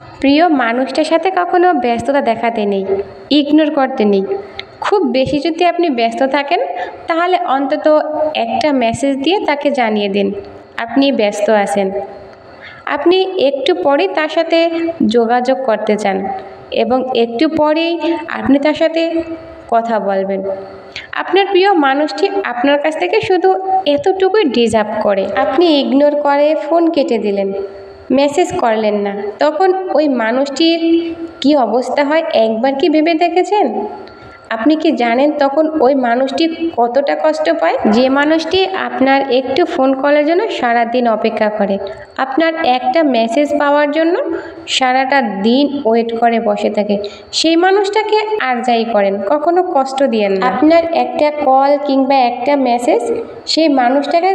প্রিয় মানুষটার সাথে কখনো ব্যস্ততা দেখাতে নেই, ইগনোর করতে নেই। খুব বেশি যদি আপনি ব্যস্ত থাকেন তাহলে অন্তত একটা মেসেজ দিয়ে তাকে জানিয়ে দিন আপনি ব্যস্ত আছেন। আপনি একটু পরেই তার সাথে যোগাযোগ করতে চান এবং একটু পরেই আপনি তার সাথে কথা বলবেন। আপনার প্রিয় মানুষটি আপনার কাছ থেকে শুধু এতটুকুই ডিজার্ভ করে। আপনি ইগনোর করে ফোন কেটে দিলেন, মেসেজ করলেন না, তখন ওই মানুষটির কি অবস্থা হয় একবার কি ভেবে দেখেছেন? আপনি কি জানেন তখন ওই মানুষটি কতটা কষ্ট পায়? যে মানুষটি আপনার একটু ফোন কলের জন্য সারাদিন অপেক্ষা করে, আপনার একটা মেসেজ পাওয়ার জন্য সারাটা দিন ওয়েট করে বসে থাকে, সেই মানুষটাকে আর যাই করেন কখনো কষ্ট দিয়েন না। আপনার একটা কল কিংবা একটা মেসেজ সেই মানুষটাকে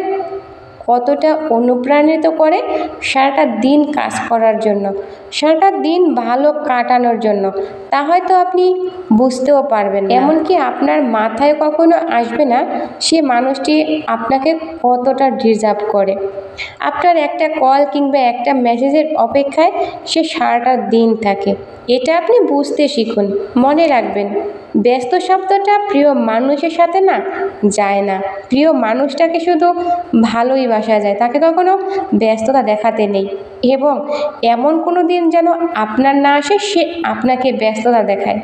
কতটা অনুপ্রাণিত করে সারাটা দিন কাজ করার জন্য, সারাটা দিন ভালো কাটানোর জন্য, তা হয়তো আপনি বুঝতেও পারবেন না। এমনকি আপনার মাথায় কখনো আসবে না সে মানুষটি আপনাকে কতটা ডিজার্ভ করে। আপনার একটা কল কিংবা একটা মেসেজের অপেক্ষায় সে সারাটা দিন থাকে। এটা আপনি বুঝতে শিখুন। মনে রাখবেন, ব্যস্ত শব্দটা প্রিয় মানুষের সাথে না যায় না। প্রিয় মানুষটাকে শুধু ভালোই বাসা যায়, তাকে কখনো ব্যস্ততা দেখাতে নেই। এবং এমন কোনো দিন যেন আপনার না আসে সে আপনাকে ব্যস্ততা দেখায়।